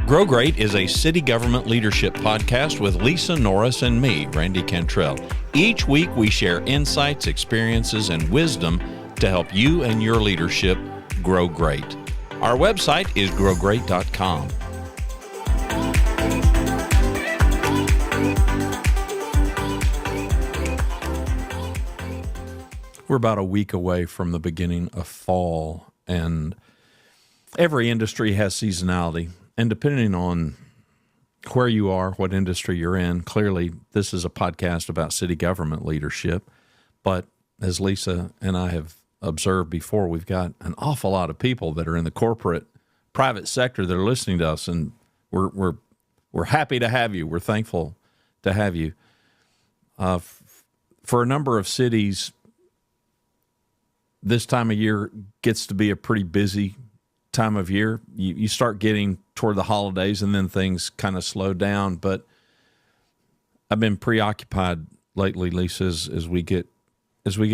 Grow Great is a city government leadership podcast with Lisa Norris and me, Randy Cantrell. Each week we share insights, experiences, and wisdom to help you and your leadership grow great. Our website is growgreat.com. We're about a week away from the beginning of fall, and every industry has seasonality. And depending on where you are, what industry you're in, clearly this is a podcast about city government leadership. But as Lisa and I have observed before, we've got an awful lot of people that are in the corporate, private sector that are listening to us, and we're happy to have you. We're thankful to have you. For a number of cities, this time of year gets to be a pretty busy time of year. You start getting toward the holidays and then things kind of slow down. But I've been preoccupied lately, Lisa, as we get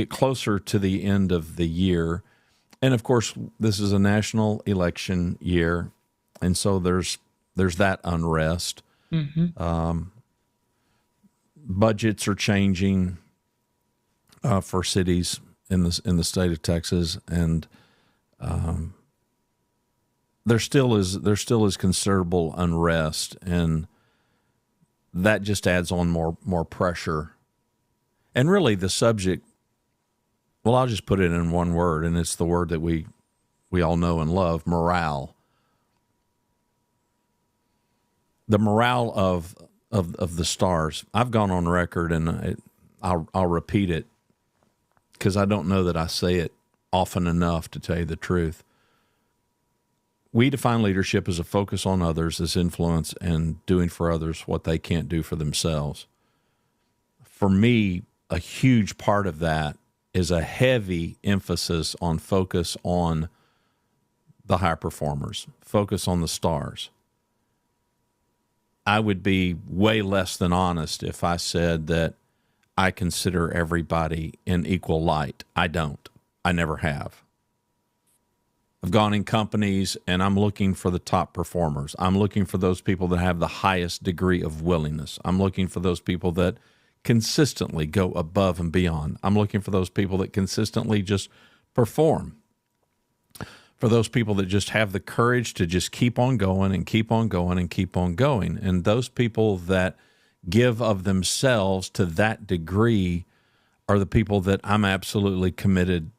closer to the end of the year. And of course, this is a national election year, and so there's that unrest. Mm-hmm. Budgets are changing for cities in the state of Texas, and there still is considerable unrest, and that just adds on more pressure. And really, the subject, well, I'll just put it in one word, and it's the word that we all know and love: morale. The morale of the stars. I've gone on record, and I'll repeat it, because I don't know that I say it often enough, to tell you the truth. We define leadership as a focus on others, as influence, and doing for others what they can't do for themselves. For me, a huge part of that is a heavy emphasis on focus on the high performers, focus on the stars. I would be way less than honest if I said that I consider everybody in equal light. I don't. I never have. I've gone in companies and I'm looking for the top performers. I'm looking for those people that have the highest degree of willingness. I'm looking for those people that consistently go above and beyond. I'm looking for those people that consistently just perform. For those people that just have the courage to just keep on going and keep on going and keep on going. And those people that give of themselves to that degree are the people that I'm absolutely committed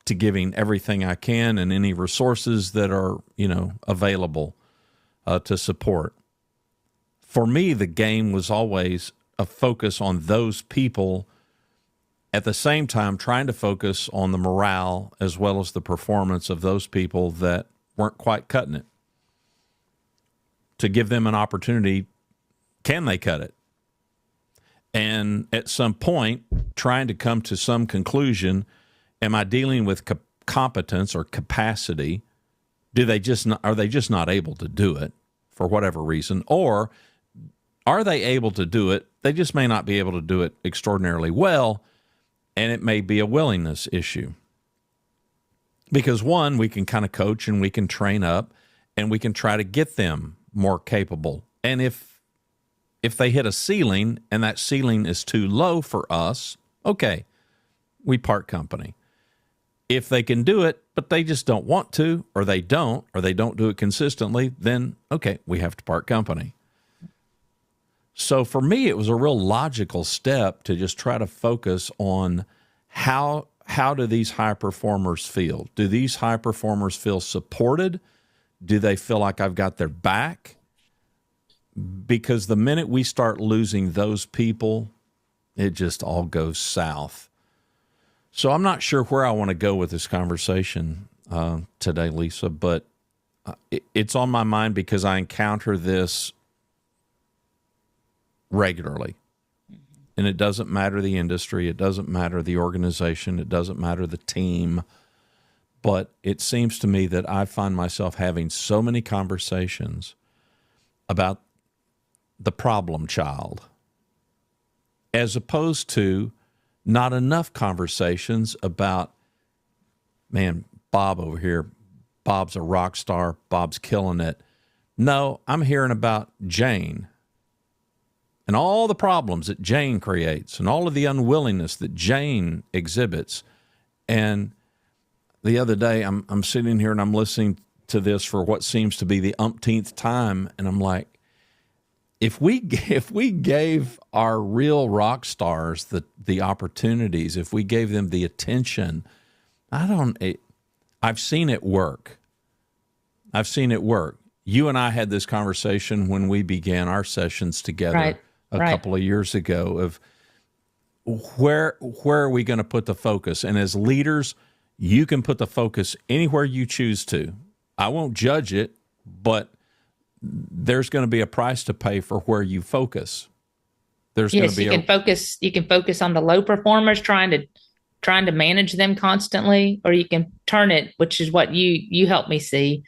to giving everything I can and any resources that are, available to support. For me, the game was always a focus on those people, at the same time trying to focus on the morale as well as the performance of those people that weren't quite cutting it, to give them an opportunity. Can they cut it? And at some point, trying to come to some conclusion, am I dealing with competence or capacity? Are they just not able to do it for whatever reason? Or are they able to do it? They just may not be able to do it extraordinarily well, and it may be a willingness issue. Because one, we can kind of coach and we can train up and we can try to get them more capable. And if they hit a ceiling and that ceiling is too low for us, okay, we part company. If they can do it, but they just don't want to, or they don't do it consistently, then, okay, we have to part company. So for me, it was a real logical step to just try to focus on how do these high performers feel? Do these high performers feel supported? Do they feel like I've got their back? Because the minute we start losing those people, it just all goes south. So I'm not sure where I want to go with this conversation today, Lisa, but it's on my mind because I encounter this regularly. And it doesn't matter the industry, it doesn't matter the organization, it doesn't matter the team, but it seems to me that I find myself having so many conversations about the problem child, as opposed to not enough conversations about, man, Bob over here, Bob's a rock star, Bob's killing it. No, I'm hearing about Jane and all the problems that Jane creates and all of the unwillingness that Jane exhibits. And the other day, I'm sitting here and I'm listening to this for what seems to be the umpteenth time, and I'm like, if we gave our real rock stars the opportunities, if we gave them the attention, I've seen it work. I've seen it work. You and I had this conversation when we began our sessions together a couple of years ago of where are we going to put the focus? And as leaders, you can put the focus anywhere you choose to. I won't judge it, but there's going to be a price to pay for where you focus. There's going to be you can focus on the low performers, trying to manage them constantly, or you can turn it, which is what you helped me see,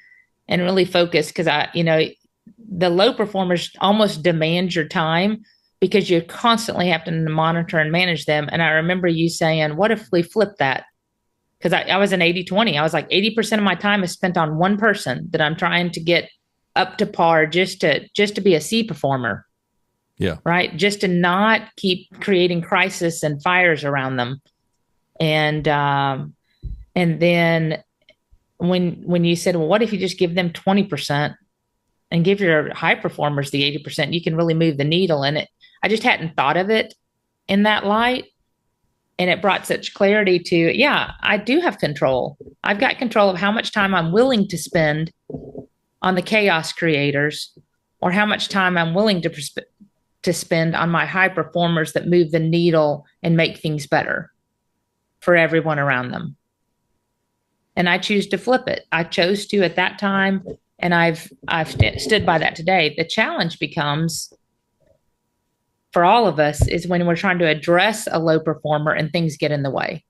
and really focus, because the low performers almost demand your time because you constantly have to monitor and manage them. And I remember you saying, what if we flip that? Because I was an 80-20. I was like, 80% of my time is spent on one person that I'm trying to get up to par just to be a C performer. Yeah. Right. Just to not keep creating crisis and fires around them. And then when you said, well, what if you just give them 20% and give your high performers the 80%, you can really move the needle in it. I just hadn't thought of it in that light. And it brought such clarity to, yeah, I do have control. I've got control of how much time I'm willing to spend on the chaos creators, or how much time I'm willing to spend on my high performers that move the needle and make things better for everyone around them. And I choose to flip it. I chose to at that time, and I've stood by that today. The challenge becomes for all of us is when we're trying to address a low performer and things get in the way.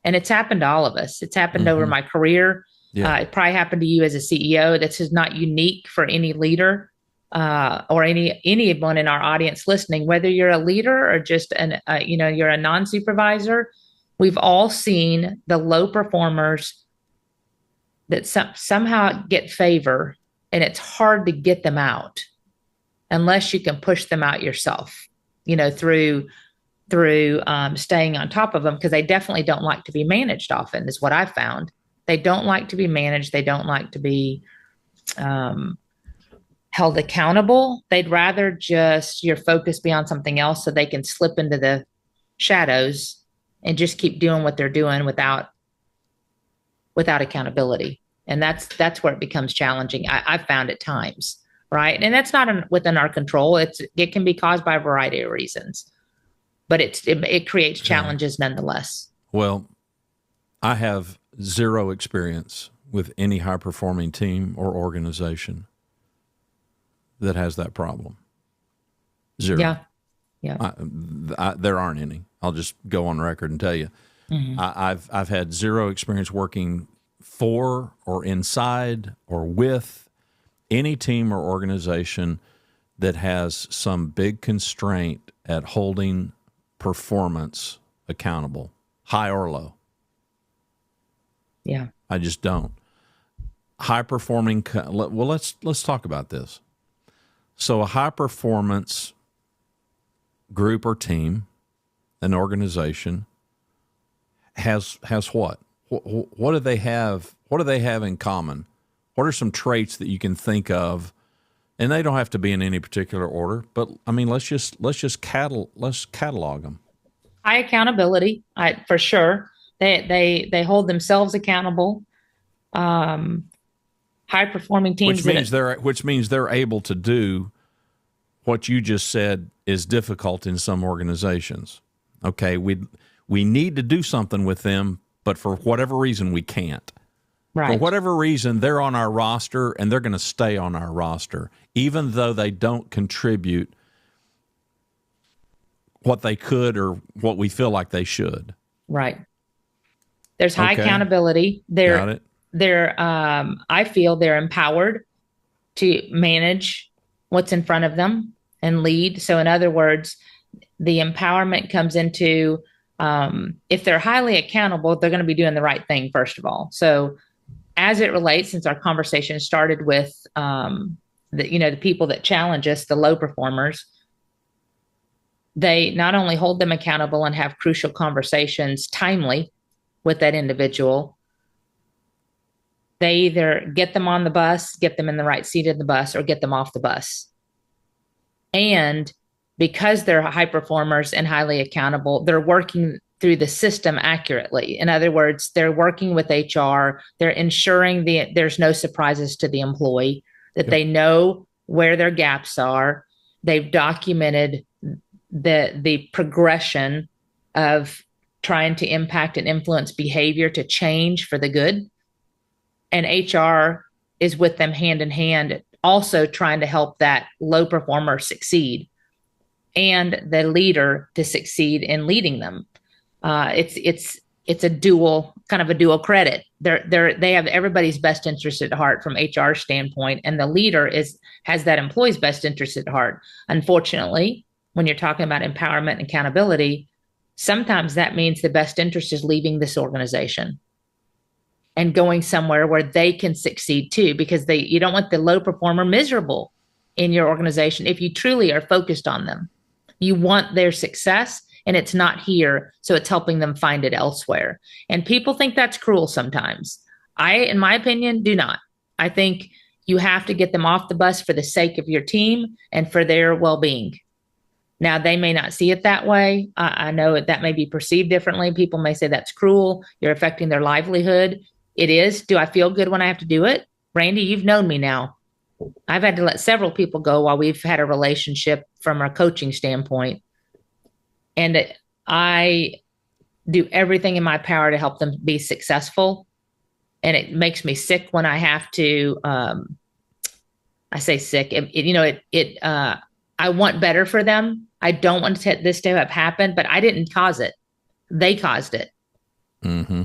And it's happened to all of us. It's happened over my career. Yeah. It probably happened to you as a CEO. This is not unique for any leader or anyone in our audience listening, whether you're a leader or just you're a non-supervisor. We've all seen the low performers that somehow get favor, and it's hard to get them out unless you can push them out yourself, through staying on top of them, because they definitely don't like to be managed often, is what I found. They don't like to be managed. They don't like to be held accountable. They'd rather just your focus be on something else so they can slip into the shadows and just keep doing what they're doing without accountability. And that's where it becomes challenging. I've found at times, right? And that's not within our control. It can be caused by a variety of reasons, but it creates challenges nonetheless. Well, I have zero experience with any high-performing team or organization that has that problem. Zero. Yeah. There aren't any. I'll just go on record and tell you. Mm-hmm. I've had zero experience working for or inside or with any team or organization that has some big constraint at holding performance accountable, high or low. Yeah. I just don't. High performing, well, let's talk about this. So a high performance group or team, an organization, has what? What do they have? What do they have in common? What are some traits that you can think of? And they don't have to be in any particular order, but I mean, let's catalog them. High accountability, for sure. They hold themselves accountable. High performing teams, which means they're able to do what you just said is difficult in some organizations. Okay, we need to do something with them, but for whatever reason we can't. Right. For whatever reason, they're on our roster and they're going to stay on our roster, even though they don't contribute what they could or what we feel like they should. Right. There's high accountability. Got it. I feel they're empowered to manage what's in front of them and lead. So in other words, the empowerment comes into, if they're highly accountable, they're going to be doing the right thing, first of all. So as it relates, since our conversation started with the the people that challenge us, the low performers, they not only hold them accountable and have crucial conversations timely with that individual, they either get them on the bus, get them in the right seat of the bus, or get them off the bus. And because they're high performers and highly accountable, they're working through the system accurately. In other words, they're working with HR, they're ensuring there's no surprises to the employee, that they know where their gaps are. They've documented the progression of trying to impact and influence behavior to change for the good. And HR is with them hand in hand, also trying to help that low performer succeed and the leader to succeed in leading them. It's a dual credit. They have everybody's best interest at heart from HR standpoint, and the leader has that employee's best interest at heart. Unfortunately, when you're talking about empowerment and accountability, sometimes that means the best interest is leaving this organization and going somewhere where they can succeed too, because you don't want the low performer miserable in your organization if you truly are focused on them. You want their success, and it's not here, so it's helping them find it elsewhere. And people think that's cruel sometimes. I, in my opinion, do not. I think you have to get them off the bus for the sake of your team and for their well-being. Now, they may not see it that way. I know that may be perceived differently. People may say that's cruel. You're affecting their livelihood. It is. Do I feel good when I have to do it? Randy, you've known me now. I've had to let several people go while we've had a relationship from a coaching standpoint. And I do everything in my power to help them be successful. And it makes me sick when I have to, I say sick, I want better for them. I don't want this to have happened, but I didn't cause it. They caused it. Mm-hmm.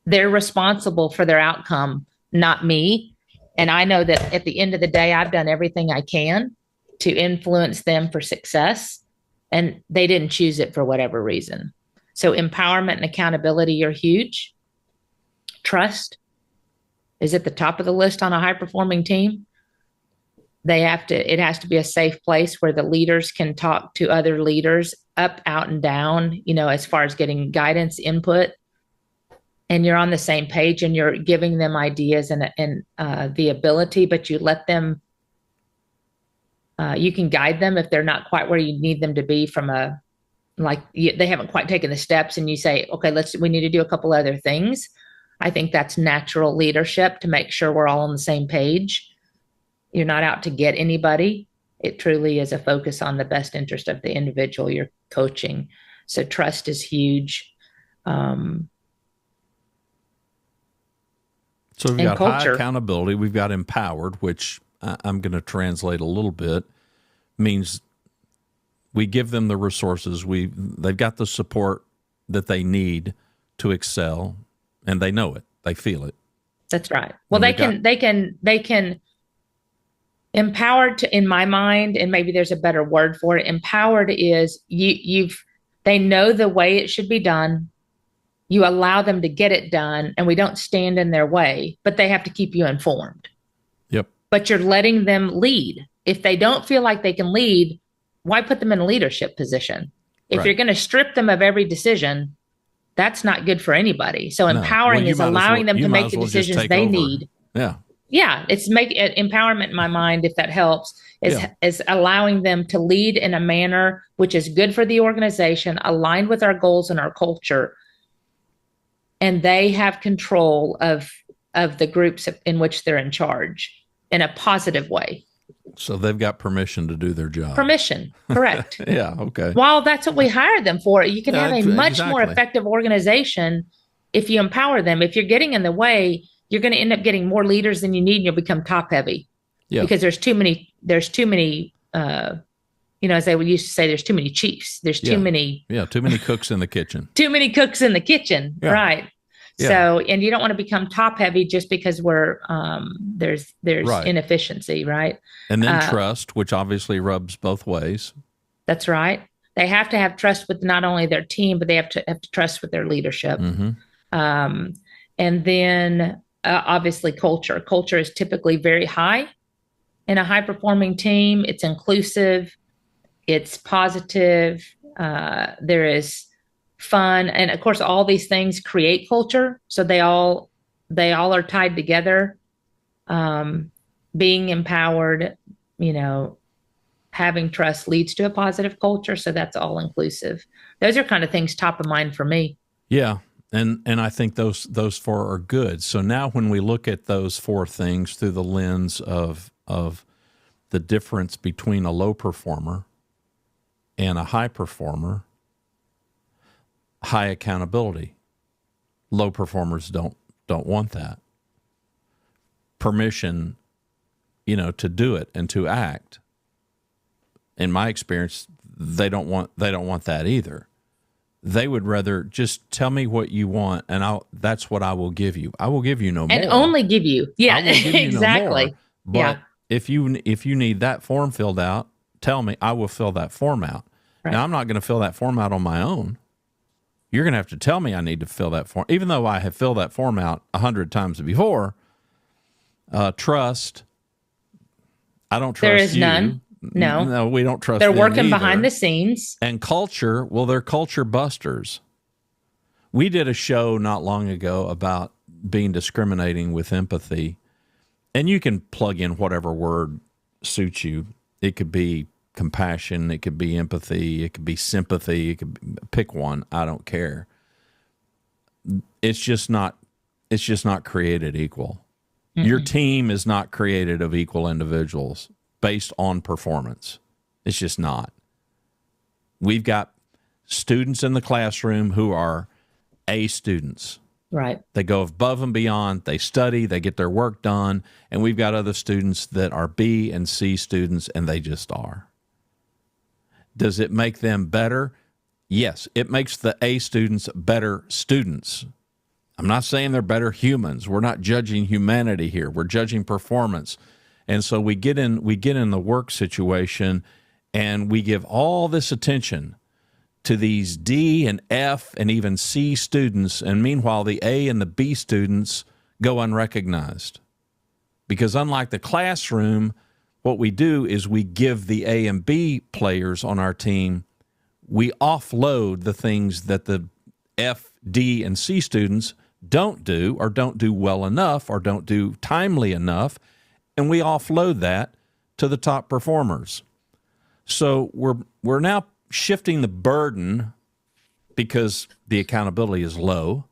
They're responsible for their outcome, not me. And I know that at the end of the day, I've done everything I can to influence them for success, and they didn't choose it for whatever reason. So empowerment and accountability are huge. Trust is at the top of the list on a high-performing team. It has to be a safe place where the leaders can talk to other leaders up, out, and down, as far as getting guidance, input, and you're on the same page and you're giving them ideas and the ability, but you let them, you can guide them if they're not quite where you need them to be they haven't quite taken the steps, and you say, okay, we need to do a couple other things. I think that's natural leadership to make sure we're all on the same page. You're not out to get anybody. It truly is a focus on the best interest of the individual you're coaching. So trust is huge. So we've got high accountability. We've got empowered, which I'm going to translate a little bit, means we give them the resources. They've got the support that they need to excel, and they know it. They feel it. That's right. Well, they can empowered in my mind, and maybe there's a better word for it. Empowered is they know the way it should be done. You allow them to get it done, and we don't stand in their way, but they have to keep you informed. Yep. But you're letting them lead. If they don't feel like they can lead, why put them in a leadership position? If you're going to strip them of every decision, that's not good for anybody. So empowering is allowing them to make the decisions they need. Yeah. Yeah. It's empowerment in my mind, if that helps, is allowing them to lead in a manner which is good for the organization, aligned with our goals and our culture. And they have control of the groups in which they're in charge in a positive way. So they've got permission to do their job. Permission, correct. Yeah, okay. Well, that's what we hired them for. You can have a much more effective organization if you empower them. If you're getting in the way, you're going to end up getting more leaders than you need, and you'll become top heavy. Yeah. Because there's too many, as they used to say, there's too many chiefs. There's too many. Yeah, too many cooks in the kitchen. Too many cooks in the kitchen, right. Yeah. So, and you don't want to become top heavy just because there's inefficiency, right? And then trust, which obviously rubs both ways. That's right. They have to have trust with not only their team, but they have to trust with their leadership. Mm-hmm. And then obviously culture. Culture is typically very high in a high performing team, it's inclusive, it's positive, there is fun, and of course, all these things create culture. So they all are tied together. Being empowered, you know, having trust leads to a positive culture. So that's all inclusive. Those are kind of things top of mind for me. Yeah. And I think those four are good. So now when we look at those four things through the lens of the difference between a low performer and a high performer, high accountability. Low performers don't want that. Permission, to do it and to act. In my experience, they don't want that either. They would rather just tell me what you want, and that's what I will give you. I will give you no more. And only give you. Yeah, exactly. No more. But if you need that form filled out, tell me. I will fill that form out. Right. Now, I'm not going to fill that form out on my own. You're going to have to tell me I need to fill that form, even though I have filled that form out 100 times before. Trust. I don't trust there is you. None. No, we don't trust. They're working either. Behind the scenes. And culture. Well, they're culture busters. We did a show not long ago about being discriminating with empathy, and you can plug in whatever word suits you. It could be compassion, it could be empathy, it could be sympathy, it could pick one. I don't care. It's just not created equal. Mm-hmm. Your team is not created of equal individuals based on performance. It's just not. We've got students in the classroom who are A students. Right. They go above and beyond. They study, they get their work done. And we've got other students that are B and C students, and they just are. Does it make them better? Yes, it makes the A students better students. I'm not saying they're better humans. We're not judging humanity here. We're judging performance. And so we get in the work situation, and we give all this attention to these D and F and even C students, and meanwhile the A and the B students go unrecognized. Because unlike the classroom, what we do is we give the A and B players on our team, we offload the things that the F, D, and C students don't do, or don't do well enough, or don't do timely enough, and we offload that to the top performers. So we're now shifting the burden, because the accountability is low.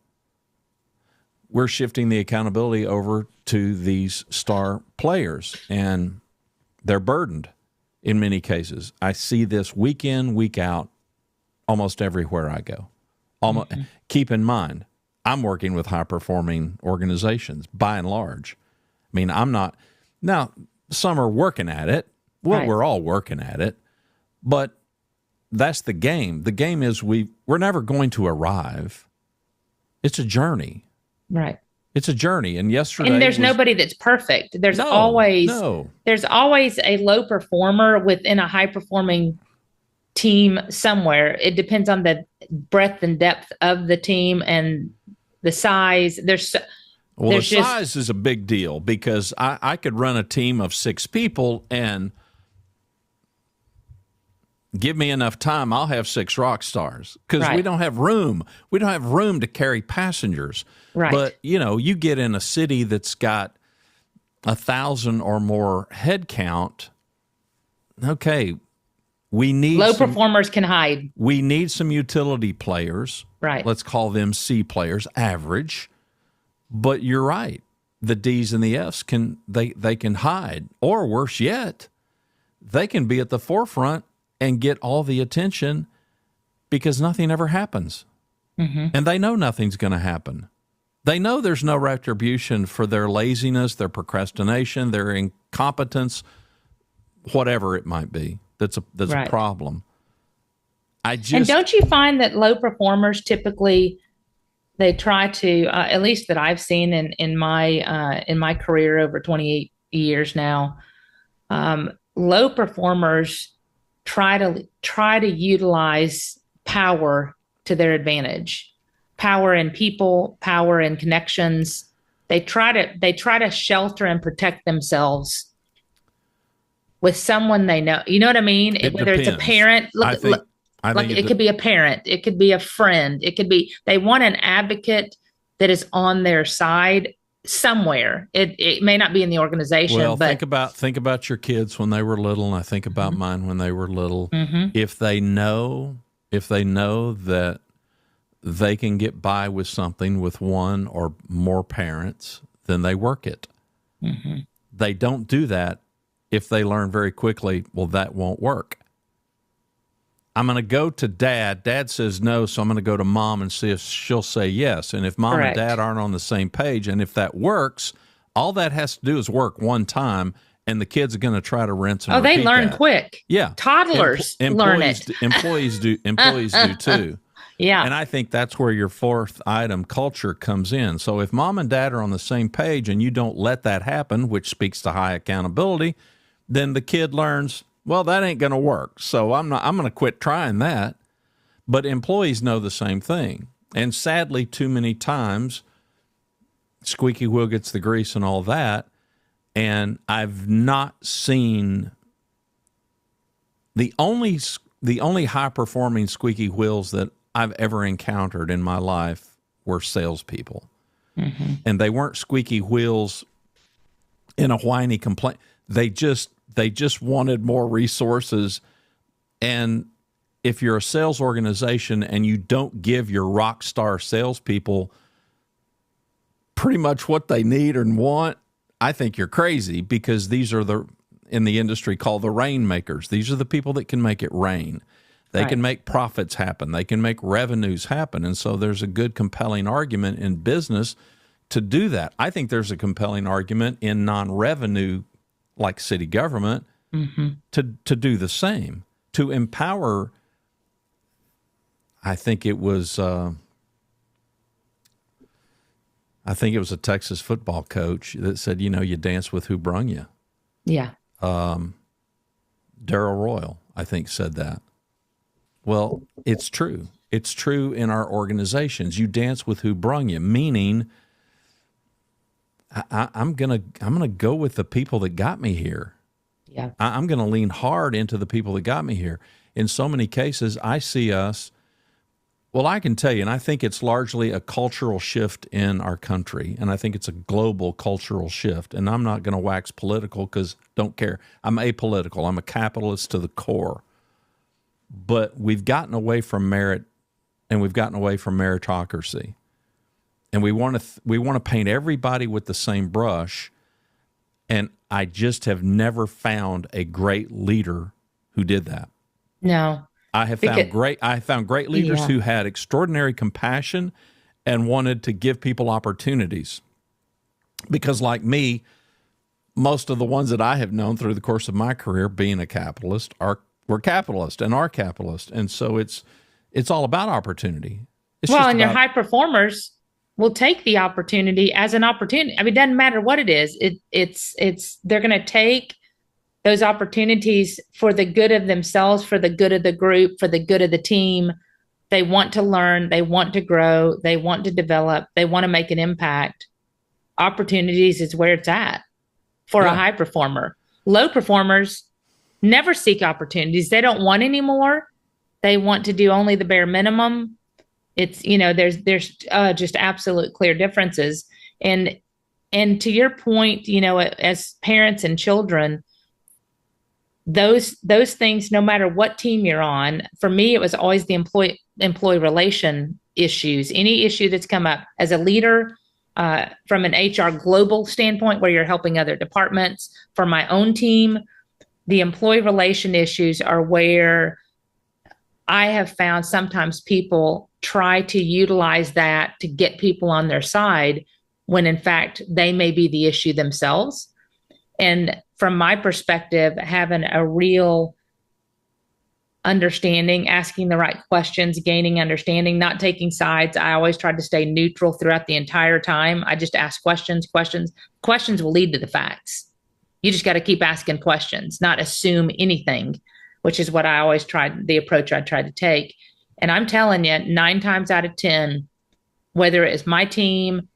We're shifting the accountability over to these star players, and they're burdened in many cases. I see this week in, week out, almost everywhere I go. Mm-hmm. Keep in mind, I'm working with high-performing organizations, by and large. I mean, I'm not... Now, some are working at it. Well, right. We're all working at it. But that's the game. The game is we're never going to arrive. It's a journey. Right. It's a journey. And yesterday, and there's nobody that's perfect. There's always a low performer within a high performing team somewhere. It depends on the breadth and depth of the team and the size. Size is a big deal, because I could run a team of 6 people, and give me enough time, I'll have 6 rock stars, because we don't have room. We don't have room to carry passengers. Right. But, you get in a city that's got 1,000 or more head count, okay, we need low performers can hide. We need some utility players. Right. Let's call them C players, average. But you're right. The D's and the F's can hide, or worse yet, they can be at the forefront and get all the attention, because nothing ever happens. Mm-hmm. And they know nothing's going to happen. They know there's no retribution for their laziness, their procrastination, their incompetence, whatever it might be. That's a problem. And don't you find that low performers typically, they try to, at least that I've seen in my career over 28 years now, low performers try to utilize power to their advantage, power in people, power in connections. They try to shelter and protect themselves with someone they know. You know what I mean? It Whether it's a depends. parent, I think. I like think it could be a parent, it could be a friend, it could be they want an advocate that is on their side somewhere. It may not be in the organization, well, but think about your kids when they were little, and I think about mine when they were little. mm-hmm. If they know that they can get by with something with one or more parents, then they work it. Mm-hmm. They don't do that if they learn very quickly, well, that won't work. I'm going to go to dad. Dad says no, so I'm going to go to mom and see if she'll say yes. And if mom Correct. and dad aren't on the same page, and if that works, all that has to do is work one time, and the kids are going to try to rinse and repeat they learn that. quick. Yeah, Toddlers learn it. Employees do too. Yeah. And I think that's where your fourth item, culture, comes in. So if mom and dad are on the same page and you don't let that happen, which speaks to high accountability, then the kid learns, well, that ain't going to work. So I'm going to quit trying that. But employees know the same thing. And sadly, too many times, squeaky wheel gets the grease and all that. And I've not seen the only high performing squeaky wheels that I've ever encountered in my life were salespeople. Mm-hmm. And they weren't squeaky wheels in a whiny complaint. They just wanted more resources. And if you're a sales organization and you don't give your rock star salespeople pretty much what they need and want, I think you're crazy, because these are in the industry called the rainmakers. These are the people that can make it rain. They can make profits happen. They can make revenues happen. And so there's a good, compelling argument in business to do that. I think there's a compelling argument in non-revenue, like city government, to do the same, to empower. I think it was a Texas football coach that said, you dance with who brung you. Yeah. Darrell Royal, I think, said that. Well, it's true. It's true in our organizations. You dance with who brung you, meaning I'm gonna go with the people that got me here. Yeah. I'm gonna lean hard into the people that got me here. In so many cases, I see us. Well, I can tell you, and I think it's largely a cultural shift in our country, and I think it's a global cultural shift. And I'm not going to wax political because don't care. I'm apolitical. I'm a capitalist to the core. But we've gotten away from merit, and we've gotten away from meritocracy, and we want to paint everybody with the same brush. And I just have never found a great leader who did that. No. I found great leaders who had extraordinary compassion and wanted to give people opportunities. Because like me, most of the ones that I have known through the course of my career being a capitalist were capitalist and are capitalist. And so it's all about opportunity. Your high performers will take the opportunity as an opportunity. I mean, it doesn't matter what it is. They're going to take those opportunities for the good of themselves, for the good of the group, for the good of the team. They want to learn, they want to grow, they want to develop, they want to make an impact. Opportunities is where it's at for a high performer. Low performers never seek opportunities. They don't want any more. They want to do only the bare minimum. It's, there's just absolute clear differences. And to your point, as parents and children, those things, no matter what team you're on, for me, it was always the employee relation issues. Any issue that's come up as a leader, from an HR global standpoint, where you're helping other departments, for my own team, the employee relation issues are where I have found sometimes people try to utilize that to get people on their side when in fact they may be the issue themselves. And from my perspective, having a real understanding, asking the right questions, gaining understanding, not taking sides. I always tried to stay neutral throughout the entire time. I just ask questions. Questions will lead to the facts. You just got to keep asking questions, not assume anything, which is what I always the approach I tried to take. And I'm telling you, 9 times out of 10, whether it's my team,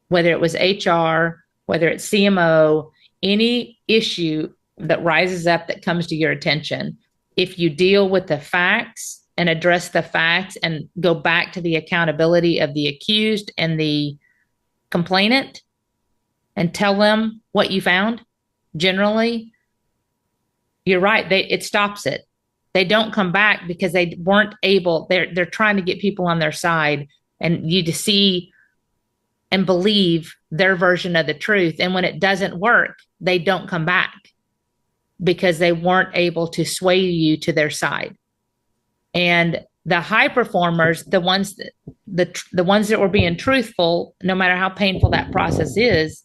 whether it was HR, whether it's CMO, any issue that rises up that comes to your attention. If you deal with the facts and address the facts and go back to the accountability of the accused and the complainant and tell them what you found, generally, you're right. It stops it. They don't come back because they weren't able. They're trying to get people on their side and you to see and believe their version of the truth. And when it doesn't work, they don't come back because they weren't able to sway you to their side. And the high performers, the ones that were being truthful, no matter how painful that process is,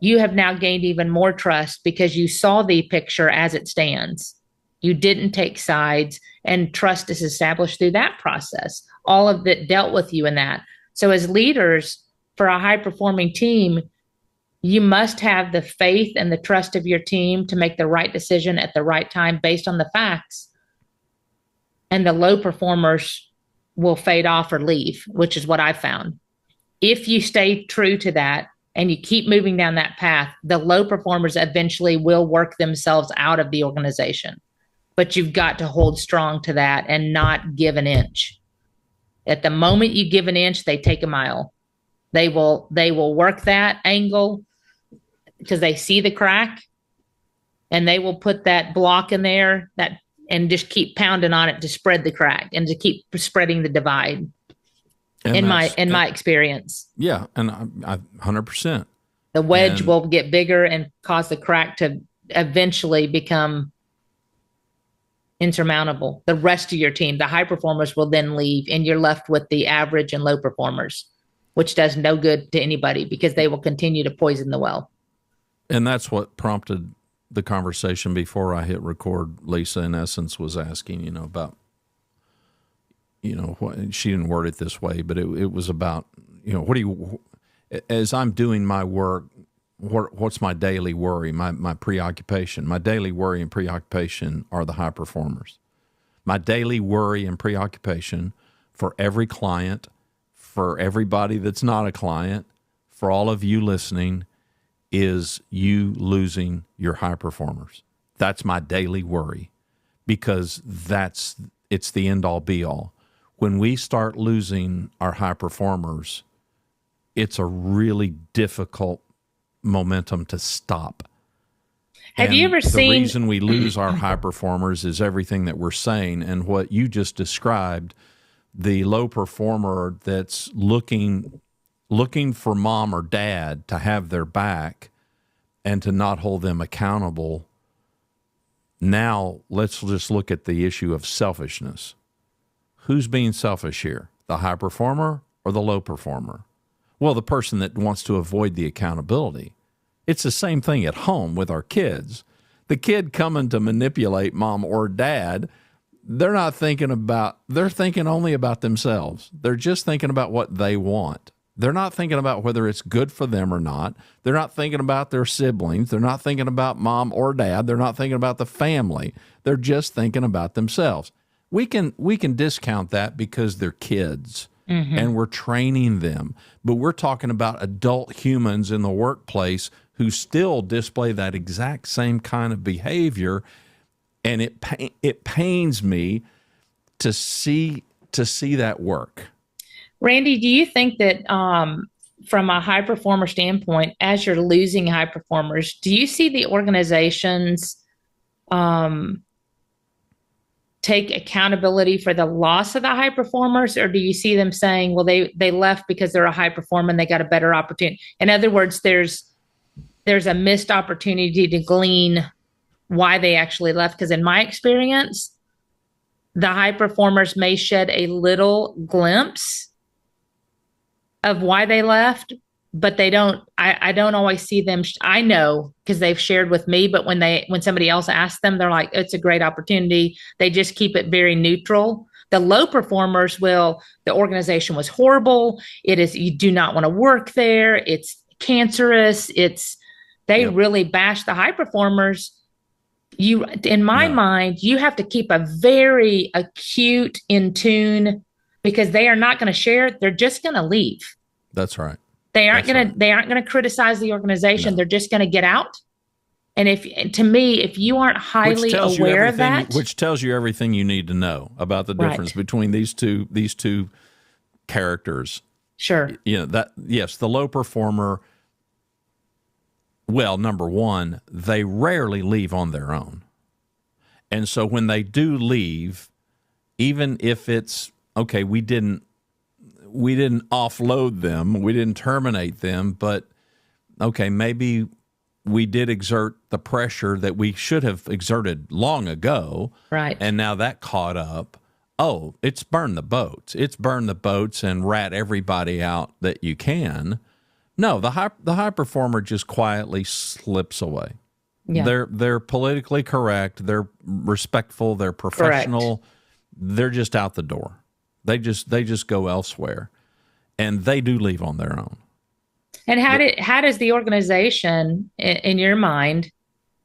you have now gained even more trust because you saw the picture as it stands. You didn't take sides, and trust is established through that process. All of it dealt with you in that. So as leaders for a high performing team, you must have the faith and the trust of your team to make the right decision at the right time based on the facts. And the low performers will fade off or leave, which is what I found. If you stay true to that and you keep moving down that path, the low performers eventually will work themselves out of the organization. But you've got to hold strong to that and not give an inch. At the moment you give an inch, they take a mile. They will work that angle because they see the crack, and they will put that block in there and just keep pounding on it to spread the crack and to keep spreading the divide. And in my experience. Yeah, and I 100%. The wedge will get bigger and cause the crack to eventually become insurmountable. The rest of your team, the high performers, will then leave, and you're left with the average and low performers, which does no good to anybody because they will continue to poison the well. And that's what prompted the conversation before I hit record. Lisa, in essence, was asking, about, what, she didn't word it this way, but it was about, what do you, as I'm doing my work, what's my daily worry, my preoccupation? My daily worry and preoccupation are the high performers. My daily worry and preoccupation for every client, for everybody that's not a client, for all of you listening, is you losing your high performers. That's my daily worry, because it's the end all be all. When we start losing our high performers, it's a really difficult momentum to stop. Have you ever seen... The reason we lose our high performers is everything that we're saying, and what you just described, the low performer that's looking for mom or dad to have their back and to not hold them accountable. Now, let's just look at the issue of selfishness. Who's being selfish here? The high performer or the low performer? Well, the person that wants to avoid the accountability. It's the same thing at home with our kids. The kid coming to manipulate mom or dad, they're thinking only about themselves. They're just thinking about what they want. They're not thinking about whether it's good for them or not. They're not thinking about their siblings. They're not thinking about mom or dad. They're not thinking about the family. They're just thinking about themselves. We can discount that because they're kids. Mm-hmm. And we're training them. But we're talking about adult humans in the workplace who still display that exact same kind of behavior. And it pains me to see that work. Randy, do you think that from a high performer standpoint, as you're losing high performers, do you see the organizations take accountability for the loss of the high performers, or do you see them saying, well, they left because they're a high performer and they got a better opportunity? In other words, there's a missed opportunity to glean why they actually left. Because in my experience, the high performers may shed a little glimpse of why they left, but they don't. I don't always see them. I know because they've shared with me, but when somebody else asks them, they're like, it's a great opportunity. They just keep it very neutral. The low performers the organization was horrible. You do not want to work there. It's cancerous. They really bash the high performers. In my mind, you have to keep a very acute in tune, because they are not going to share. They're just going to leave. That's right. They aren't going to criticize the organization. No. They're just going to get out And to me, if you aren't highly aware of that, which tells you everything you need to know about the difference between these two characters. Sure. That, yes, the low performer. Well, number one, they rarely leave on their own. And so when they do leave, even if it's okay, we didn't offload them, we didn't terminate them, but okay, maybe we did exert the pressure that we should have exerted long ago. Right. And now that caught up. Oh, it's burn the boats. It's burn the boats and rat everybody out that you can. No, the high performer just quietly slips away. Yeah. They're politically correct. They're respectful. They're professional. Correct. They're just out the door. They just go elsewhere, and they do leave on their own. And how does the organization, in your mind,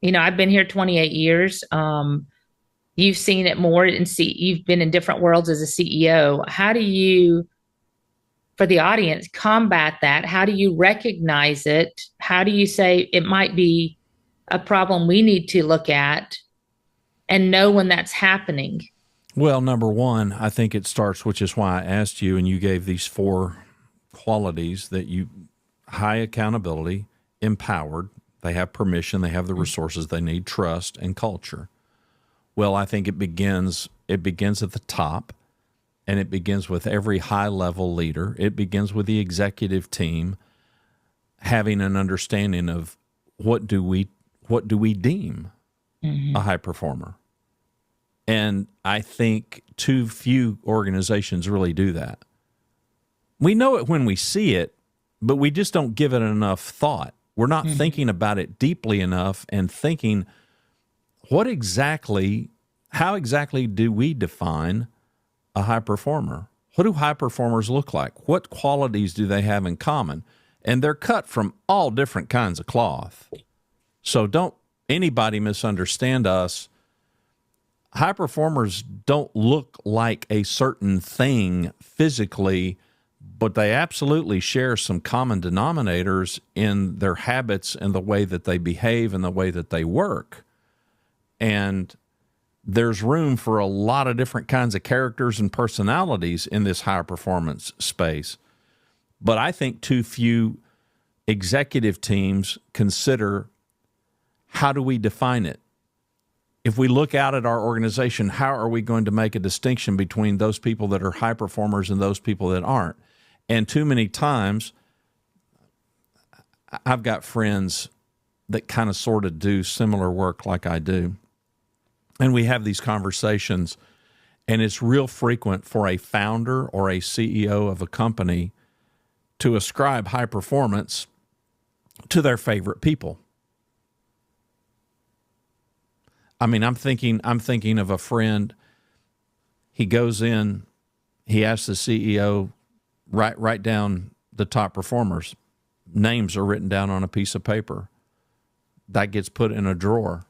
I've been here 28 years. You've seen it more and you've been in different worlds as a CEO. How do you, for the audience, combat that? How do you recognize it? How do you say it might be a problem we need to look at and know when that's happening? Well, number one, I think it starts, which is why I asked you, and you gave these 4 qualities that high accountability, empowered, they have permission, they have the resources they need, trust, and culture. Well, I think it begins at the top, and it begins with every high-level leader. It begins with the executive team having an understanding of what do we deem a high performer. And I think too few organizations really do that. We know it when we see it, but we just don't give it enough thought. We're not thinking about it deeply enough and thinking, how exactly do we define a high performer? What do high performers look like? What qualities do they have in common? And they're cut from all different kinds of cloth. So don't anybody misunderstand us. High performers don't look like a certain thing physically, but they absolutely share some common denominators in their habits and the way that they behave and the way that they work. And there's room for a lot of different kinds of characters and personalities in this high performance space. But I think too few executive teams consider, how do we define it? If we look out at our organization, how are we going to make a distinction between those people that are high performers and those people that aren't? And too many times, I've got friends that kind of sort of do similar work like I do. And we have these conversations, and it's real frequent for a founder or a CEO of a company to ascribe high performance to their favorite people. I mean, I'm thinking of a friend. He goes in, he asks the CEO, write down the top performers. Names are written down on a piece of paper. That gets put in a drawer.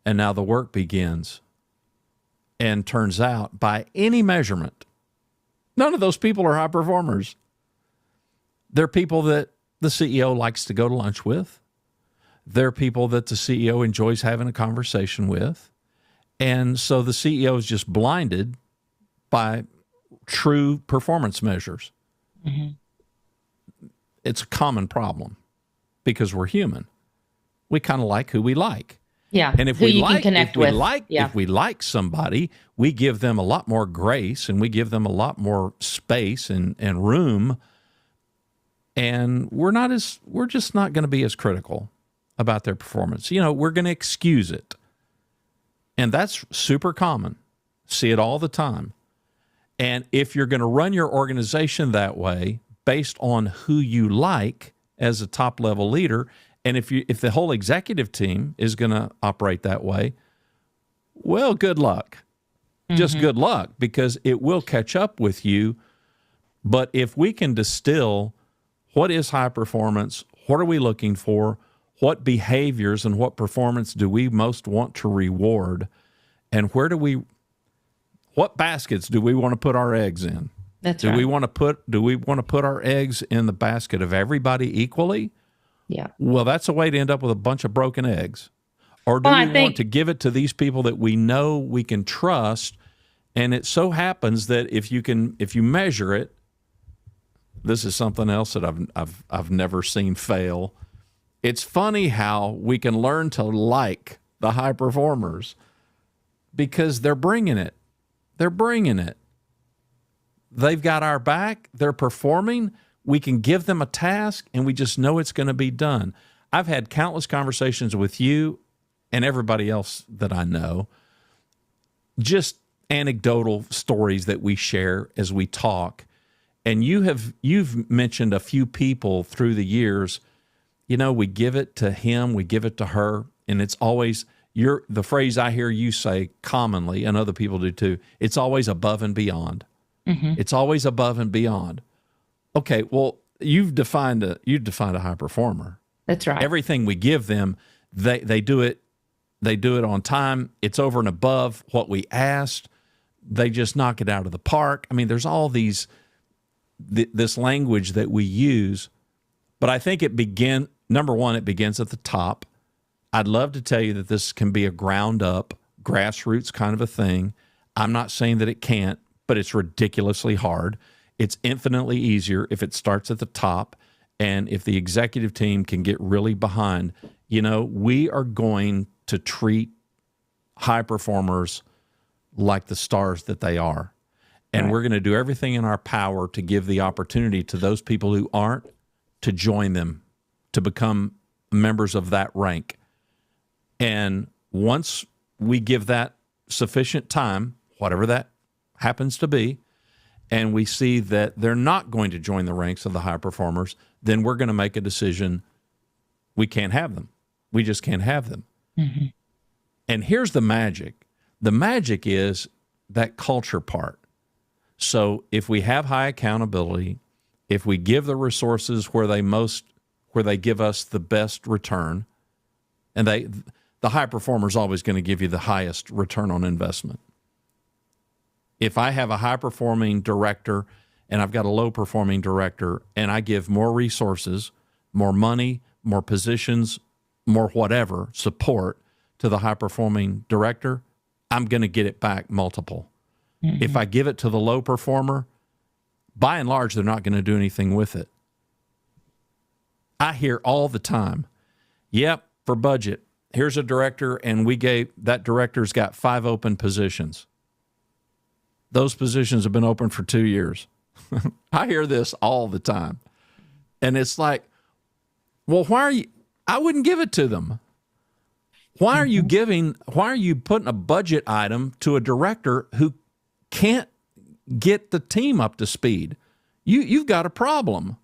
And now the work begins. And turns out, by any measurement, none of those people are high performers. They're people that the CEO likes to go to lunch with. They're people that the CEO enjoys having a conversation with. And so the CEO is just blinded by true performance measures. Mm-hmm. It's a common problem because we're human. We kind of like who we like. Yeah. And if we like somebody, we give them a lot more grace and we give them a lot more space and room. And we're just not going to be as critical about their performance. We're going to excuse it. And that's super common. See it all the time. And if you're going to run your organization that way, based on who you like as a top level leader, and if the whole executive team is going to operate that way, well, good luck. Mm-hmm. Just good luck, because it will catch up with you. But if we can distill what is high performance, what are we looking for, what behaviors and what performance do we most want to reward, and what baskets do we want to put our eggs in? That's right. Do we want to put our eggs in the basket of everybody equally? Yeah. Well, that's a way to end up with a bunch of broken eggs. Or do Well, we I think want to give it to these people that we know we can trust? And it so happens that if you measure it, this is something else that I've never seen fail. It's funny how we can learn to like the high performers because they're bringing it. They're bringing it. They've got our back. They're performing. We can give them a task, and we just know it's going to be done. I've had countless conversations with you and everybody else that I know, just anecdotal stories that we share as we talk. And you've mentioned a few people through the years. You know, we give it to him, we give it to her, and it's always the phrase I hear you say commonly, and other people do too. It's always above and beyond. Mm-hmm. It's always above and beyond. Okay, well, you've defined a high performer. That's right. Everything we give them, they do it. They do it on time. It's over and above what we asked. They just knock it out of the park. I mean, there's all this language that we use, but I think number one, it begins at the top. I'd love to tell you that this can be a ground up, grassroots kind of a thing. I'm not saying that it can't, but it's ridiculously hard. It's infinitely easier if it starts at the top, and if the executive team can get really behind. You know, we are going to treat high performers like the stars that they are. And we're going to do everything in our power to give the opportunity to those people who aren't to join them, to become members of that rank. And once we give that sufficient time, whatever that happens to be, and we see that they're not going to join the ranks of the high performers, then we're going to make a decision. We can't have them. We just can't have them. Mm-hmm. And here's the magic. The magic is that culture part. So if we have high accountability, if we give the resources where they give us the best return, and the high performer is always going to give you the highest return on investment. If I have a high-performing director and I've got a low-performing director and I give more resources, more money, more positions, more whatever, support to the high-performing director, I'm going to get it back multiple. Mm-hmm. If I give it to the low performer, by and large, they're not going to do anything with it. I hear all the time, yep, for budget, here's a director, and that director's got 5 open positions. Those positions have been open for 2 years. I hear this all the time. And it's like, well, I wouldn't give it to them. Why are you putting a budget item to a director who can't get the team up to speed? You've got a problem.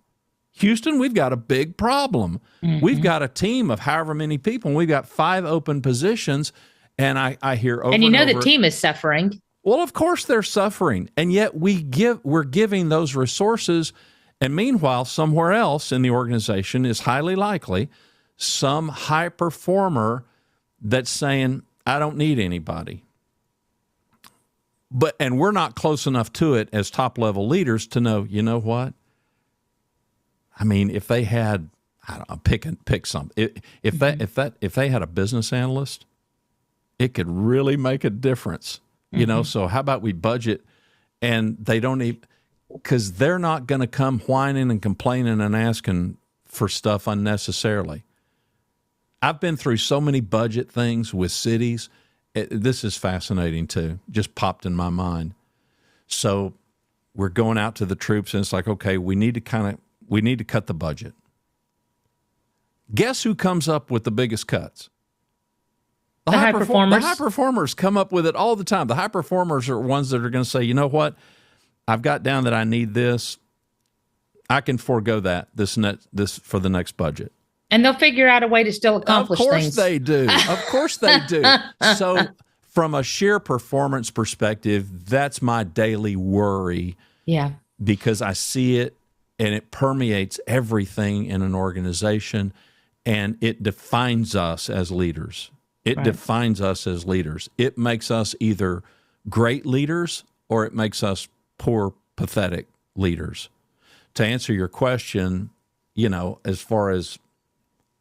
Houston, we've got a big problem. Mm-hmm. We've got a team of however many people, and we've got 5 open positions. And I hear over and over, the team is suffering. Well, of course they're suffering, and yet we're giving those resources, and meanwhile, somewhere else in the organization is highly likely some high performer that's saying, I don't need anybody. And we're not close enough to it as top-level leaders to know, you know what? I mean, if they had, I don't know, pick something. If they had a business analyst, it could really make a difference. You know, so how about we budget, and they don't even, because they're not going to come whining and complaining and asking for stuff unnecessarily. I've been through so many budget things with cities. This is fascinating too, just popped in my mind. So we're going out to the troops, and it's like, okay, we need to cut the budget. Guess who comes up with the biggest cuts? The high performers. The high performers come up with it all the time. The high performers are ones that are going to say, you know what? I've got down that I need this. I can forego that this for the next budget. And they'll figure out a way to still accomplish things. Of course they do. Of course they do. So from a sheer performance perspective, that's my daily worry. Yeah. Because I see it, and it permeates everything in an organization, and it defines us as leaders. It defines us as leaders. It makes us either great leaders or it makes us poor, pathetic leaders. To answer your question, you know, as far as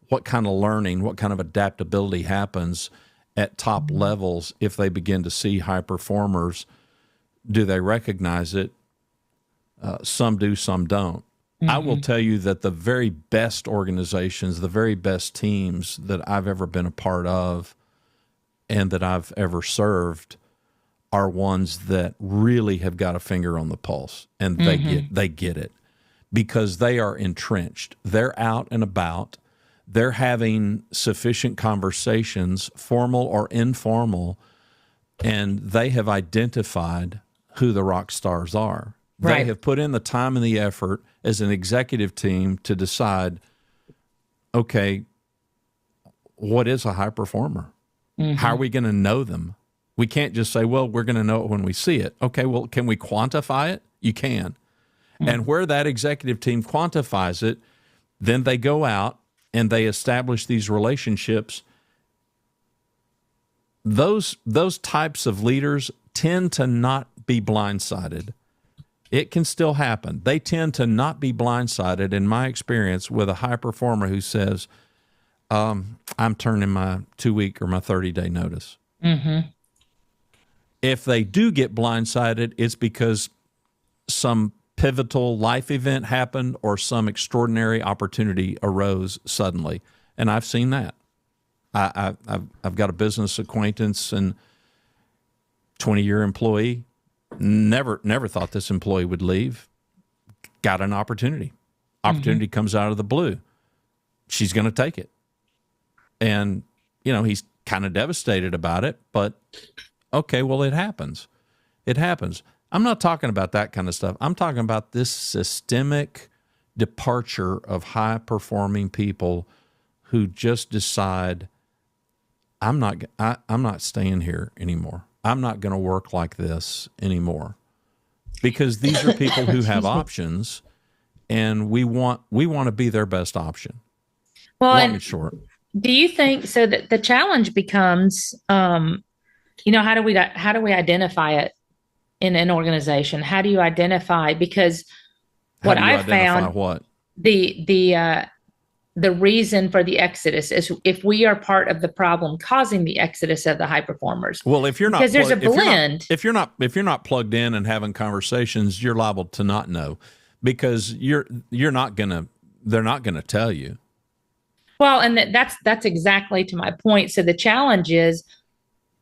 what kind of learning, what kind of adaptability happens at top levels if they begin to see high performers. Do they recognize it? Some do, some don't. I will tell you that the very best organizations, the very best teams that I've ever been a part of and that I've ever served are ones that really have got a finger on the pulse, and they get it because they are entrenched. They're out and about. They're having sufficient conversations, formal or informal, and they have identified who the rock stars are. They have put in the time and the effort as an executive team to decide, okay, what is a high performer? How are we going to know them? We can't just say, well, we're going to know it when we see it. Okay, well, can we quantify it? You can. And where that executive team quantifies it, then they go out and they establish these relationships. Those types of leaders tend to not be blindsided. It can still happen. They tend to not be blindsided, in my experience, with a high performer who says, I'm turning my 2-week or my 30-day notice. If they do get blindsided, it's because some pivotal life event happened or some extraordinary opportunity arose suddenly. And I've seen that. I've got a business acquaintance and 20-year employee. Never thought this employee would leave. Got an opportunity. Opportunity comes out of the blue. She's going to take it. And, he's kind of devastated about it, but okay, well, it happens. It happens. I'm not talking about that kind of stuff. I'm talking about this systemic departure of high-performing people who just decide, I'm not staying here anymore. I'm not going to work like this anymore, because these are people who have options, and we want to be their best option. Well, long and short. Do you think so that the challenge becomes, how do we identify it in an organization? How do you identify? Because what I found, what the reason for the exodus is if we are part of the problem causing the exodus of the high performers. Well, if you're not, because there's a blend. If you're not plugged in and having conversations, you're liable to not know, because they're not gonna tell you. Well, and that's exactly to my point. So the challenge is,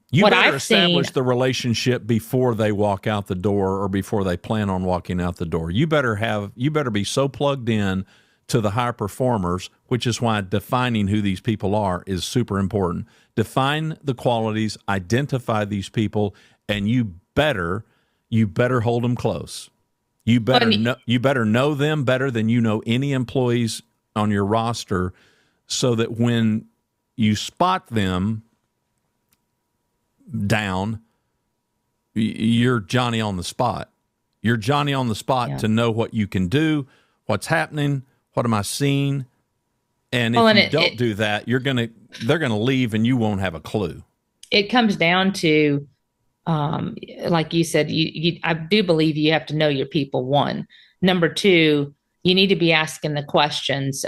you better establish the relationship before they walk out the door or before they plan on walking out the door. You better be so plugged in to the high performers, which is why defining who these people are is super important. Define the qualities, identify these people, and you better hold them close. You better know them better than you know any employees on your roster, so that when you spot them down, you're Johnny on the spot. You're Johnny on the spot to know what you can do, what's happening, what am I seeing, and if you don't do that, they're gonna leave, and you won't have a clue. It comes down to, like you said, I do believe you have to know your people. One, number two, you need to be asking the questions,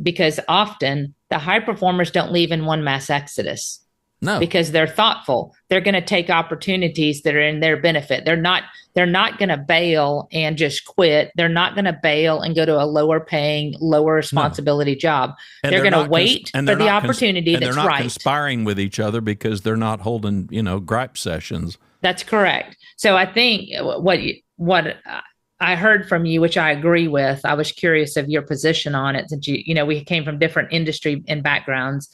because often the high performers don't leave in one mass exodus. No, because they're thoughtful. They're going to take opportunities that are in their benefit. They're not going to bail and just quit. They're not going to bail and go to a lower paying, lower responsibility job. And they're going to wait for the opportunity that's right. They're not conspiring with each other because they're not holding, gripe sessions. That's correct. So I think what I heard from you, which I agree with, I was curious of your position on it, since we came from different industry and backgrounds,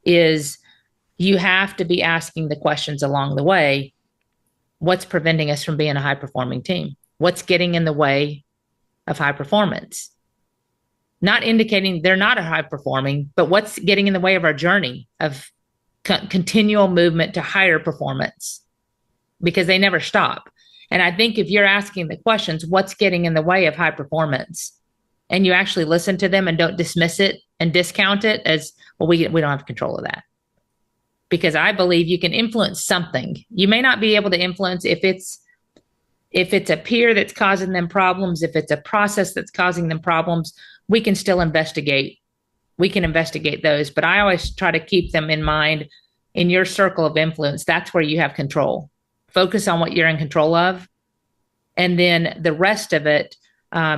is you have to be asking the questions along the way. What's preventing us from being a high performing team? What's getting in the way of high performance? Not indicating they're not a high performing, but what's getting in the way of our journey of continual movement to higher performance, because they never stop. And I think if you're asking the questions, what's getting in the way of high performance, and you actually listen to them and don't dismiss it and discount it as, well, we don't have control of that. Because I believe you can influence something. You may not be able to influence if it's a peer that's causing them problems, if it's a process that's causing them problems. We can still investigate we can investigate those. But I always try to keep them in mind in your circle of influence. That's where you have control. Focus on what you're in control of. And then the rest of it,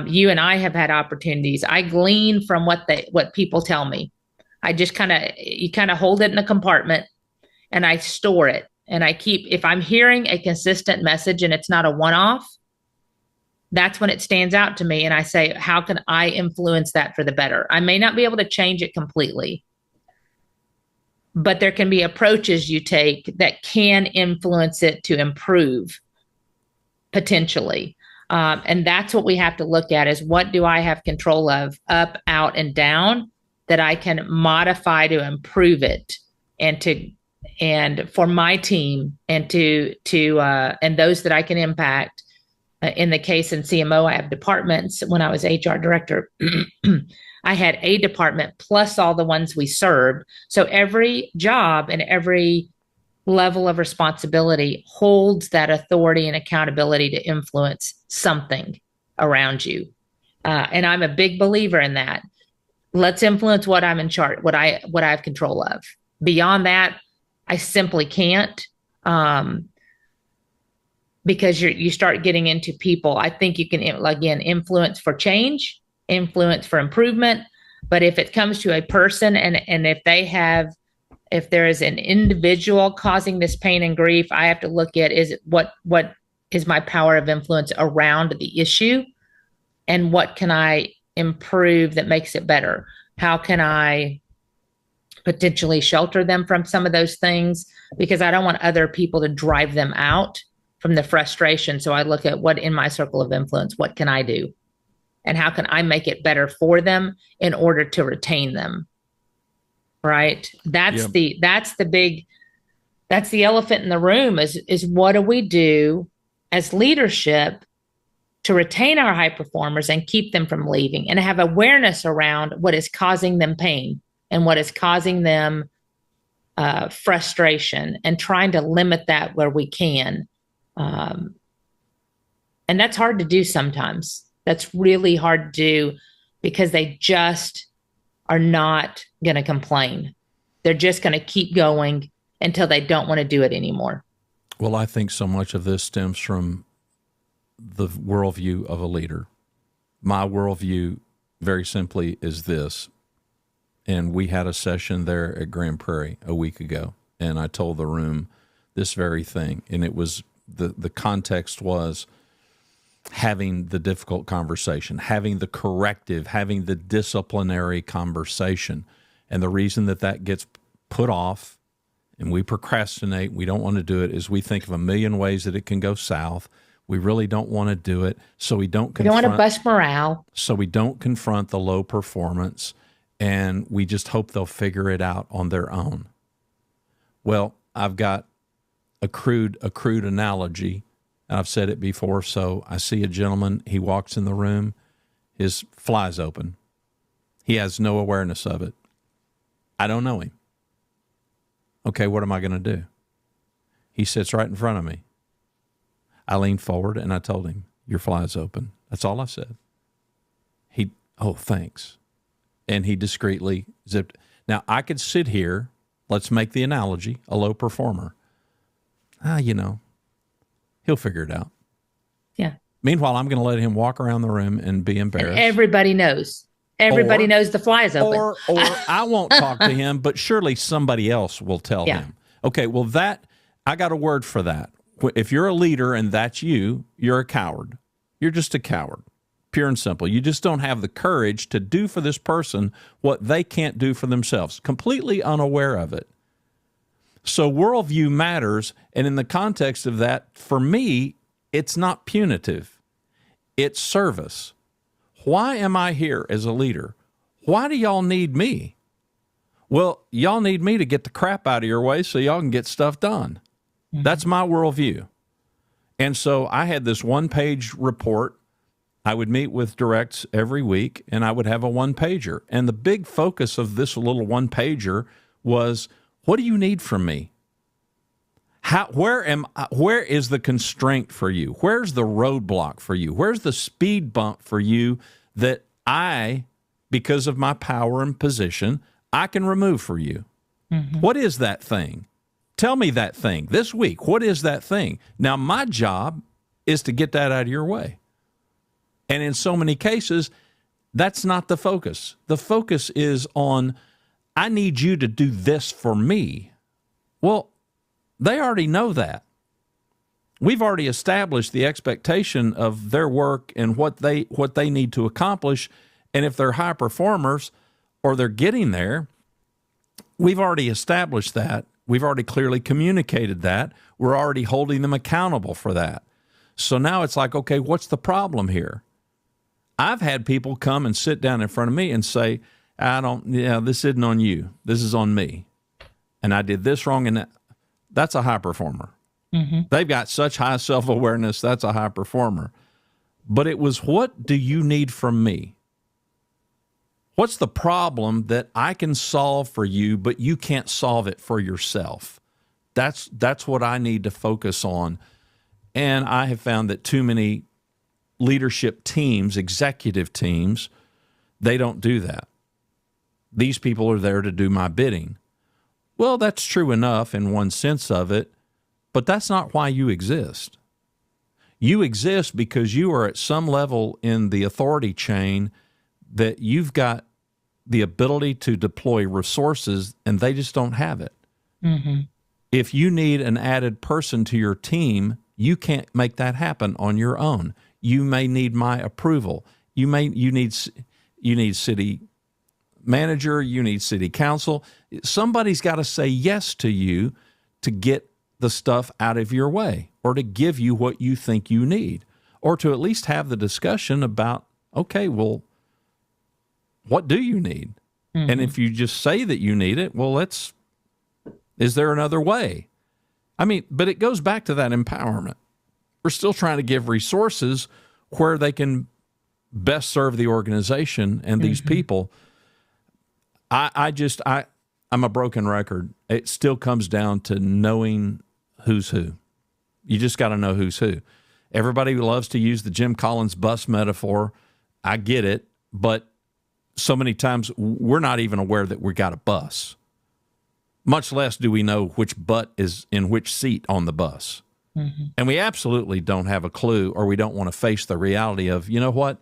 you and I have had opportunities. I glean from what people tell me. I just you hold it in a compartment and I store it. And if I'm hearing a consistent message and it's not a one-off, that's when it stands out to me. And I say, how can I influence that for the better? I may not be able to change it completely, but there can be approaches you take that can influence it to improve potentially. And that's what we have to look at is what do I have control of up, out, and down that I can modify to improve it and for my team and and those that I can impact. In the case in CMO, I have departments. When I was HR director, I had a department plus all the ones we served. So every job and every level of responsibility holds that authority and accountability to influence something around you. And I'm a big believer in that. Let's influence what I'm in charge, what I have control of. Beyond that, I simply can't. Because you start getting into people. I think you can, again, influence for change, influence for improvement. But if it comes to a person and if there is an individual causing this pain and grief, I have to look at what is my power of influence around the issue and what can I improve that makes it better? How can I potentially shelter them from some of those things? Because I don't want other people to drive them out from the frustration. So I look at what in my circle of influence, what can I do? And how can I make it better for them in order to retain them? Right? That's the elephant in the room is what do we do as leadership to retain our high performers and keep them from leaving and have awareness around what is causing them pain and what is causing them frustration and trying to limit that where we can. And that's hard to do sometimes. That's really hard to do because they just are not going to complain. They're just going to keep going until they don't want to do it anymore. Well, I think so much of this stems from the worldview of a leader. My worldview, very simply, is this. And we had a session there at Grand Prairie a week ago, and I told the room this very thing. And it was the context was having the difficult conversation, having the corrective, having the disciplinary conversation. And the reason that gets put off and we procrastinate, we don't want to do it, is we think of a million ways that it can go south. We really don't want to do it. So we don't want to bust morale. So we don't confront the low performance, and we just hope they'll figure it out on their own. Well, I've got a crude analogy. I've said it before. So I see a gentleman, he walks in the room, his fly's open. He has no awareness of it. I don't know him. Okay, what am I going to do? He sits right in front of me. I leaned forward and I told him, your fly's open. That's all I said. Oh, thanks. And he discreetly zipped. Now, I could sit here, let's make the analogy, a low performer. He'll figure it out. Yeah. Meanwhile, I'm going to let him walk around the room and be embarrassed. And everybody knows. Everybody knows the fly is open. Or I won't talk to him, but surely somebody else will tell him. Okay, well, I got a word for that. If you're a leader and that's you're a coward. You're just a coward, pure and simple. You just don't have the courage to do for this person what they can't do for themselves, completely unaware of it. So worldview matters, and in the context of that, for me, it's not punitive. It's service. Why am I here as a leader? Why do y'all need me? Well, y'all need me to get the crap out of your way so y'all can get stuff done. Mm-hmm. That's my worldview. And so I had this one-page report. I would meet with directs every week, and I would have a one-pager. And the big focus of this little one-pager was, what do you need from me? Where is the constraint for you? Where's the roadblock for you? Where's the speed bump for you that I because of my power and position, I can remove for you. What is that thing? Tell me that thing this week. What is that thing? Now, my job is to get that out of your way. And in so many cases, that's not the focus. The focus is on, I need you to do this for me. Well, they already know that. We've already established the expectation of their work and what they need to accomplish. And if they're high performers or they're getting there, we've already established that. We've already clearly communicated that. We're already holding them accountable for that. So now it's like, okay, what's the problem here? I've had people come and sit down in front of me and say, this isn't on you. This is on me. And I did this wrong. And that's a high performer. They've got such high self-awareness. That's a high performer. But it was, what do you need from me? What's the problem that I can solve for you, but you can't solve it for yourself? That's what I need to focus on. And I have found that too many leadership teams, executive teams, they don't do that. These people are there to do my bidding. Well, that's true enough in one sense of it, but that's not why you exist. You exist because you are at some level in the authority chain that you've got the ability to deploy resources and they just don't have it. If you need an added person to your team, you can't make that happen on your own. You may need my approval. You need city manager, you need city council. Somebody's got to say yes to you to get the stuff out of your way or to give you what you think you need, or to at least have the discussion about, okay, well, what do you need? And if you just say that you need it, well, is there another way? I mean, but it goes back to that empowerment. We're still trying to give resources where they can best serve the organization and these people. I'm a broken record. It still comes down to knowing who's who. You just got to know who's who. Everybody loves to use the Jim Collins bus metaphor. I get it, but so many times we're not even aware that we got a bus. Much less do we know which butt is in which seat on the bus. And we absolutely don't have a clue, or we don't want to face the reality of, you know what?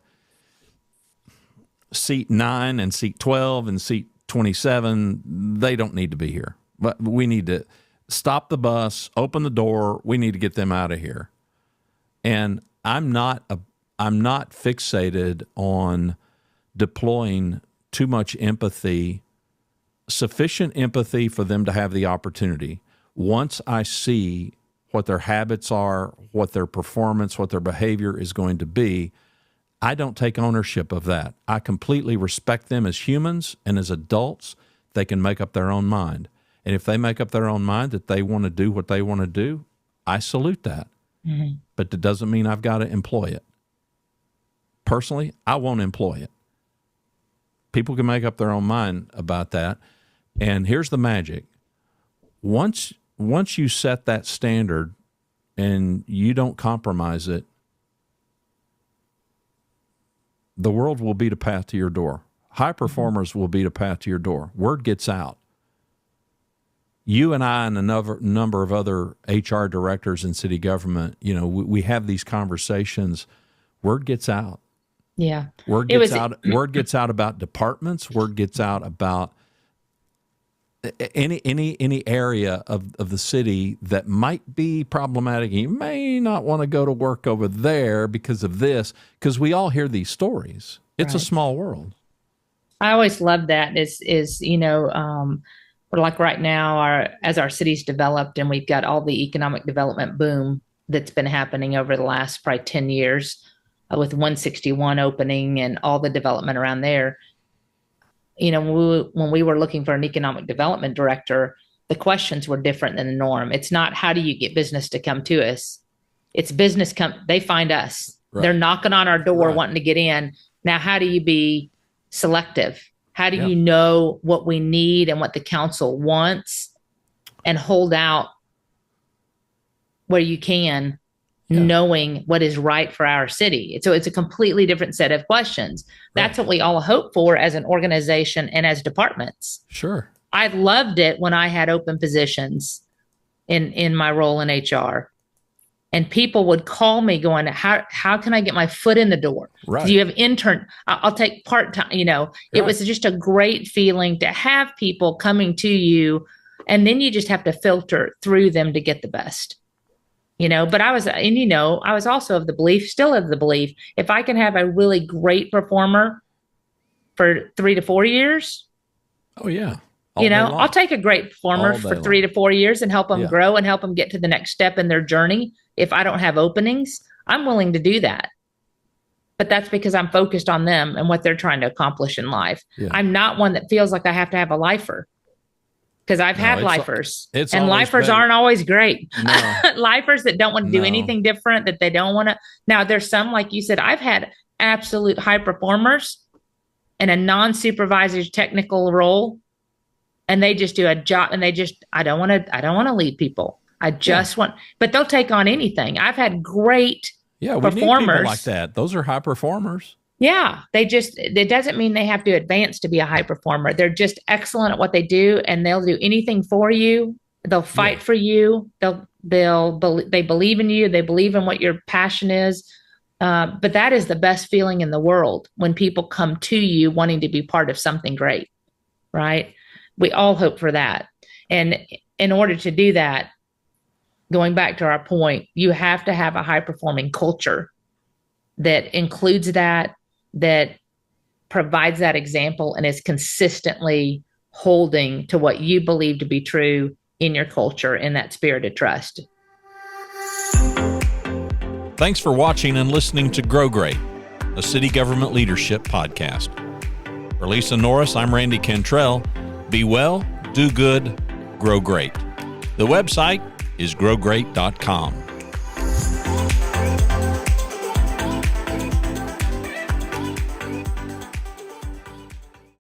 Seat 9 and seat 12 and seat 27, they don't need to be here. But we need to stop the bus, open the door. We need to get them out of here. And I'm not fixated on deploying too much empathy, sufficient empathy for them to have the opportunity. Once I see what their habits are, what their performance, what their behavior is going to be, I don't take ownership of that. I completely respect them as humans and as adults. They can make up their own mind. And if they make up their own mind that they want to do what they want to do, I salute that. But that doesn't mean I've got to employ it. Personally, I won't employ it. People can make up their own mind about that. And here's the magic. Once you set that standard and you don't compromise it, the world will beat a path to your door. High performers will beat a path to your door. Word gets out. You and I and a number of other HR directors in city government, we have these conversations. Word gets out. Yeah. Word gets out about departments. Word gets out about any area of the city that might be problematic. You may not want to go to work over there because of this, because we all hear these stories. It's a small world. I always love that we're like right now, as our city's developed and we've got all the economic development boom that's been happening over the last probably 10 years with 161 opening and all the development around there. When we were looking for an economic development director, the questions were different than the norm. It's not, how do you get business to come to us? It's business they find us. Right. They're knocking on our door wanting to get in. Now, how do you be selective? How do you know what we need and what the council wants and hold out where you can knowing what is right for our city. So it's a completely different set of questions. That's what we all hope for as an organization and as departments. Sure. I loved it when I had open positions in my role in HR. And people would call me going, how can I get my foot in the door? Right. Do you have intern? I'll take part-time, It was just a great feeling to have people coming to you, and then you just have to filter through them to get the best. But I was also still of the belief, if I can have a really great performer for 3 to 4 years. Oh yeah. I'll take a great performer for 3 to 4 years and help them grow and help them get to the next step in their journey. If I don't have openings, I'm willing to do that. But that's because I'm focused on them and what they're trying to accomplish in life. Yeah. I'm not one that feels like I have to have a lifer, because I've had lifers, and lifers aren't always great. No. Lifers that don't want to do anything different, that they don't want to. Now, there's some, like you said, I've had absolute high performers in a non-supervisory technical role, and they just do a job, and I don't want to lead people. I just want, but they'll take on anything. I've had great performers. Need people like that. Those are high performers. Yeah. It doesn't mean they have to advance to be a high performer. They're just excellent at what they do, and they'll do anything for you. They'll fight for you. They believe in you. They believe in what your passion is. But that is the best feeling in the world, when people come to you wanting to be part of something great, right? We all hope for that. And in order to do that, going back to our point, you have to have a high-performing culture that includes that provides that example and is consistently holding to what you believe to be true in your culture, in that spirit of trust. Thanks for watching and listening to Grow Great, a city government leadership podcast. For Lisa Norris, I'm Randy Cantrell. Be well, do good, grow great. The website is growgreat.com.